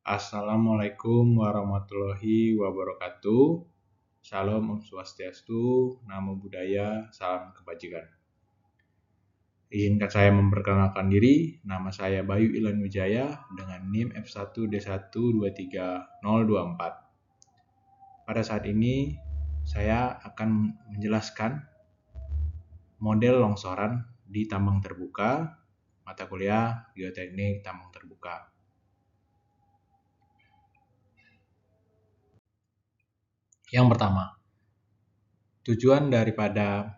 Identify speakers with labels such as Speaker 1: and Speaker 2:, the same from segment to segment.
Speaker 1: Assalamualaikum warahmatullahi wabarakatuh. Salam Om Swastiastu, Namo Buddhaya, Salam Kebajikan. Izinkan saya memperkenalkan diri, nama saya Bayu Ilan Wijaya dengan NIM F1D1230024. Pada saat ini, saya akan menjelaskan model longsoran di tambang terbuka, mata kuliah Geoteknik Tambang Terbuka. Yang pertama, tujuan daripada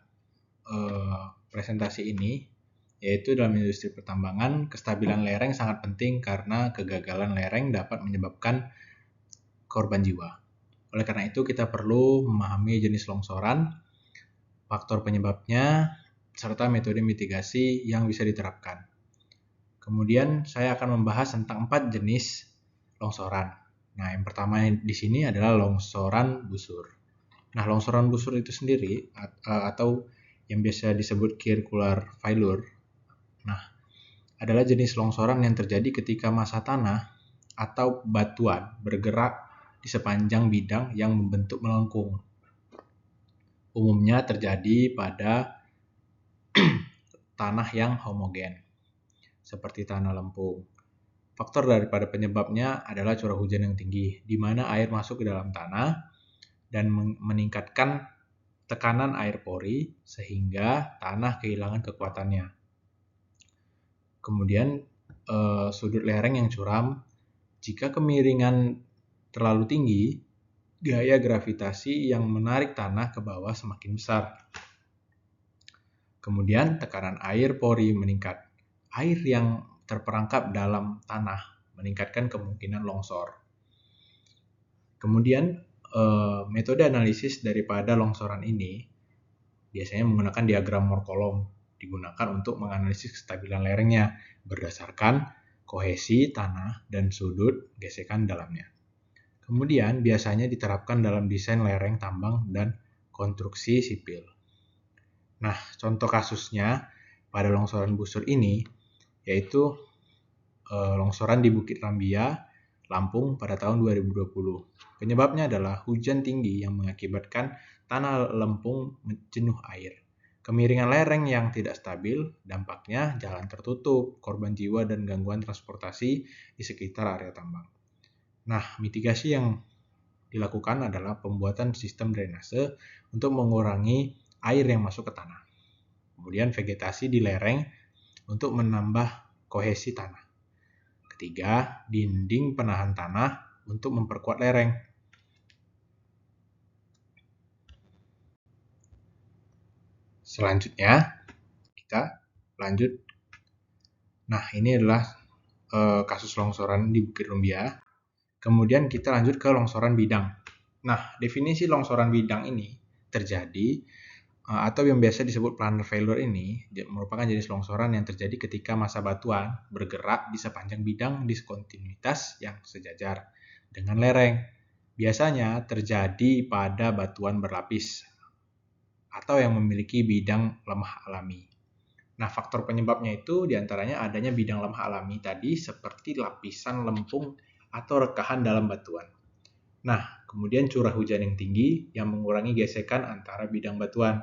Speaker 1: presentasi ini yaitu dalam industri pertambangan, kestabilan lereng sangat penting karena kegagalan lereng dapat menyebabkan korban jiwa. Oleh karena itu, kita perlu memahami jenis longsoran, faktor penyebabnya, serta metode mitigasi yang bisa diterapkan. Kemudian, saya akan membahas tentang 4 jenis longsoran. Nah, yang pertama di sini adalah longsoran busur. Nah, longsoran busur itu sendiri atau yang biasa disebut circular failure, adalah jenis longsoran yang terjadi ketika massa tanah atau batuan bergerak di sepanjang bidang yang membentuk melengkung. Umumnya terjadi pada tanah yang homogen, seperti tanah lempung. Faktor daripada penyebabnya adalah curah hujan yang tinggi, di mana air masuk ke dalam tanah dan meningkatkan tekanan air pori sehingga tanah kehilangan kekuatannya. Kemudian sudut lereng yang curam, jika kemiringan terlalu tinggi, gaya gravitasi yang menarik tanah ke bawah semakin besar. Kemudian tekanan air pori meningkat. Air yang terperangkap dalam tanah meningkatkan kemungkinan longsor. Kemudian metode analisis daripada longsoran ini biasanya menggunakan diagram Moore-Coulomb, digunakan untuk menganalisis kestabilan lerengnya berdasarkan kohesi tanah dan sudut gesekan dalamnya. Kemudian biasanya diterapkan dalam desain lereng tambang dan konstruksi sipil. Nah, contoh kasusnya pada longsoran busur ini yaitu longsoran di Bukit Rambia, Lampung pada tahun 2020. Penyebabnya adalah hujan tinggi yang mengakibatkan tanah lempung jenuh air. Kemiringan lereng yang tidak stabil, dampaknya jalan tertutup, korban jiwa dan gangguan transportasi di sekitar area tambang. Nah, mitigasi yang dilakukan adalah pembuatan sistem drainase untuk mengurangi air yang masuk ke tanah. Kemudian vegetasi di lereng untuk menambah kohesi tanah. Ketiga, dinding penahan tanah untuk memperkuat lereng. Selanjutnya, kita lanjut. Nah, ini adalah kasus longsoran di Bukit Rumbia. Kemudian kita lanjut ke longsoran bidang. Nah, definisi longsoran bidang ini terjadi atau yang biasa disebut planar failure ini merupakan jenis longsoran yang terjadi ketika massa batuan bergerak di sepanjang bidang diskontinuitas yang sejajar dengan lereng. Biasanya terjadi pada batuan berlapis atau yang memiliki bidang lemah alami. Nah, faktor penyebabnya itu diantaranya adanya bidang lemah alami tadi seperti lapisan lempung atau rekahan dalam batuan. Nah, kemudian curah hujan yang tinggi yang mengurangi gesekan antara bidang batuan.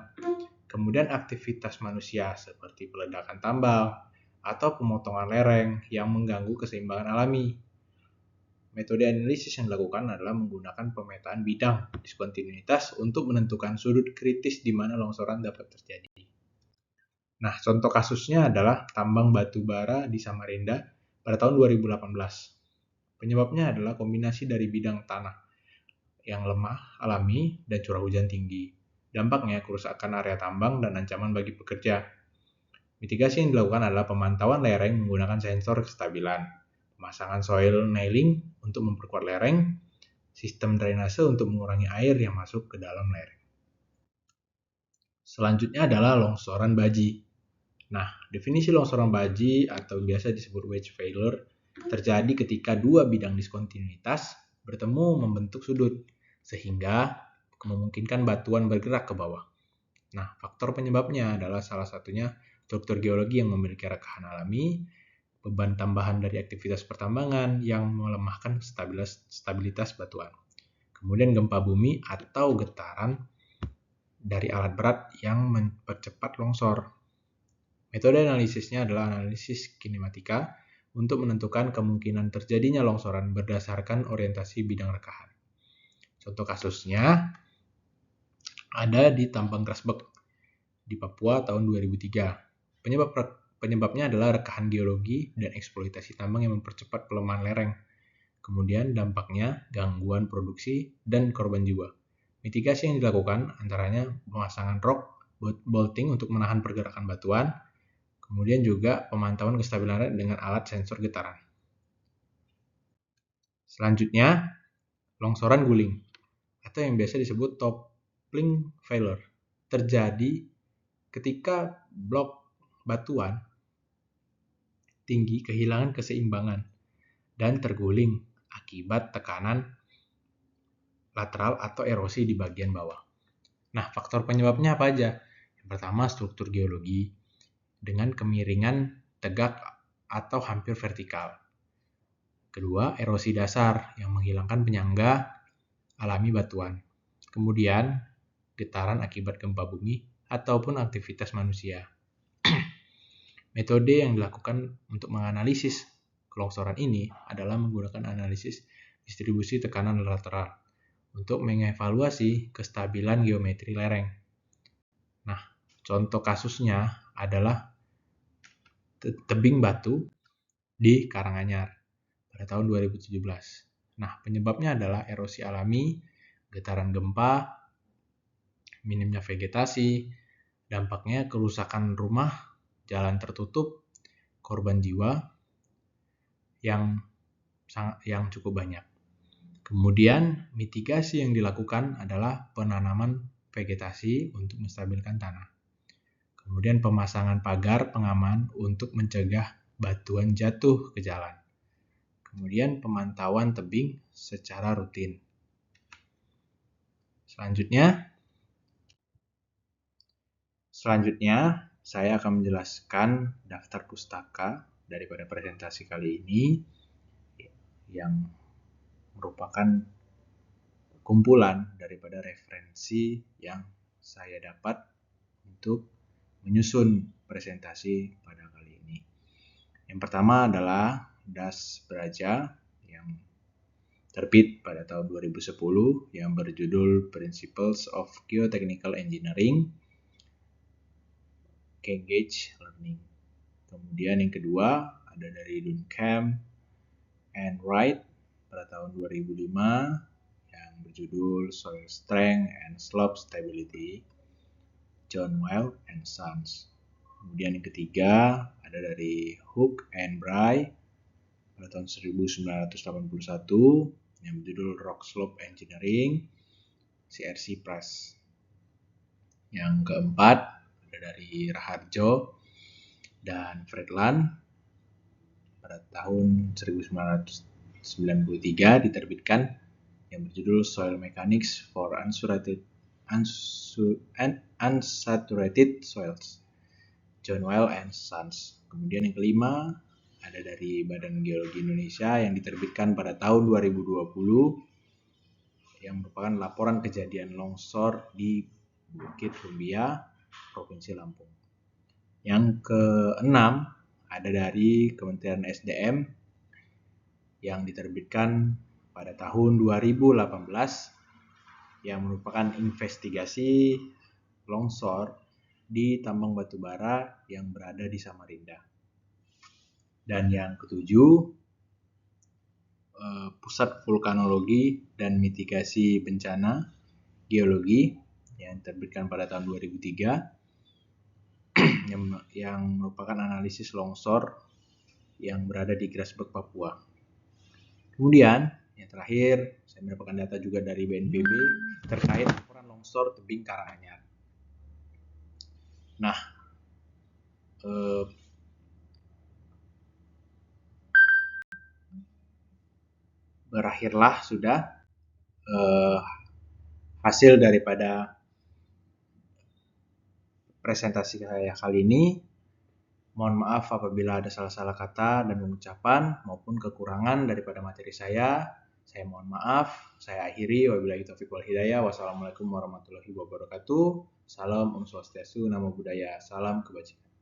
Speaker 1: Kemudian aktivitas manusia seperti peledakan tambang atau pemotongan lereng yang mengganggu keseimbangan alami. Metode analisis yang dilakukan adalah menggunakan pemetaan bidang diskontinuitas untuk menentukan sudut kritis di mana longsoran dapat terjadi. Nah, contoh kasusnya adalah tambang batu bara di Samarinda pada tahun 2018. Penyebabnya adalah kombinasi dari bidang tanah yang lemah alami dan curah hujan tinggi. Dampaknya kerusakan area tambang dan ancaman bagi pekerja. Mitigasi yang dilakukan adalah pemantauan lereng menggunakan sensor kestabilan, pemasangan soil nailing untuk memperkuat lereng, sistem drainase untuk mengurangi air yang masuk ke dalam lereng. Selanjutnya adalah longsoran baji. Nah, definisi longsoran baji atau biasa disebut wedge failure terjadi ketika dua bidang diskontinuitas bertemu membentuk sudut, sehingga memungkinkan batuan bergerak ke bawah. Nah, faktor penyebabnya adalah salah satunya struktur geologi yang memiliki rekahan alami, beban tambahan dari aktivitas pertambangan yang melemahkan stabilitas batuan. Kemudian gempa bumi atau getaran dari alat berat yang mempercepat longsor. Metode analisisnya adalah analisis kinematika untuk menentukan kemungkinan terjadinya longsoran berdasarkan orientasi bidang rekahan. Contoh kasusnya ada di Tambang Grasberg di Papua tahun 2003. Penyebabnya adalah rekahan geologi dan eksploitasi tambang yang mempercepat pelemahan lereng. Kemudian dampaknya gangguan produksi dan korban jiwa. Mitigasi yang dilakukan antaranya pemasangan rock bolting untuk menahan pergerakan batuan, kemudian juga pemantauan kestabilan dengan alat sensor getaran. Selanjutnya, longsoran guling atau yang biasa disebut toppling failure terjadi ketika blok batuan tinggi kehilangan keseimbangan dan terguling akibat tekanan lateral atau erosi di bagian bawah. Nah, faktor penyebabnya apa aja? Yang pertama, struktur geologi dengan kemiringan tegak atau hampir vertikal. Kedua, erosi dasar yang menghilangkan penyangga alami batuan. Kemudian, getaran akibat gempa bumi ataupun aktivitas manusia. Metode yang dilakukan untuk menganalisis kelongsoran ini adalah menggunakan analisis distribusi tekanan lateral untuk mengevaluasi kestabilan geometri lereng. Nah, contoh kasusnya adalah tebing batu di Karanganyar pada tahun 2017. Nah, penyebabnya adalah erosi alami, getaran gempa, minimnya vegetasi, dampaknya kerusakan rumah, jalan tertutup, korban jiwa yang cukup banyak. Kemudian, mitigasi yang dilakukan adalah penanaman vegetasi untuk menstabilkan tanah. Kemudian pemasangan pagar pengaman untuk mencegah batuan jatuh ke jalan. Kemudian pemantauan tebing secara rutin. Selanjutnya, saya akan menjelaskan daftar pustaka daripada presentasi kali ini yang merupakan kumpulan daripada referensi yang saya dapat untuk menyusun presentasi pada kali ini. Yang pertama adalah Das Braja yang terbit pada tahun 2010 yang berjudul Principles of Geotechnical Engineering, Cambridge Learning. Kemudian yang kedua ada dari Duncombe and Wright pada tahun 2005 yang berjudul Soil Strength and Slope Stability, John Well and Sons. Kemudian yang ketiga ada dari Hook and Bry pada tahun 1981 yang berjudul Rock Slope Engineering, CRC Press. Yang keempat ada dari Raharjo dan Fredland pada tahun 1993 diterbitkan yang berjudul Soil Mechanics for Unsaturated Soils, John Well and Sons. Kemudian yang kelima ada dari Badan Geologi Indonesia yang diterbitkan pada tahun 2020 yang merupakan laporan kejadian longsor di Bukit Rumbia, Provinsi Lampung. Yang keenam ada dari Kementerian SDM yang diterbitkan pada tahun 2018 yang merupakan investigasi longsor di tambang batubara yang berada di Samarinda. Dan yang ketujuh, Pusat Vulkanologi dan Mitigasi Bencana Geologi yang diterbitkan pada tahun 2003 yang merupakan analisis longsor yang berada di Grasberg, Papua. Kemudian yang terakhir, saya mendapatkan data juga dari BNPB terkait laporan longsor tebing Karanganyar. Nah, berakhirlah sudah hasil daripada presentasi saya kali ini. Mohon maaf apabila ada salah-salah kata dan pengucapan maupun kekurangan daripada materi saya. Saya mohon maaf. Saya akhiri. Wabillahi taufiq wal hidayah. Wassalamualaikum warahmatullahi wabarakatuh. Salam Om Swastiastu, Namo Buddhaya. Salam kebajikan.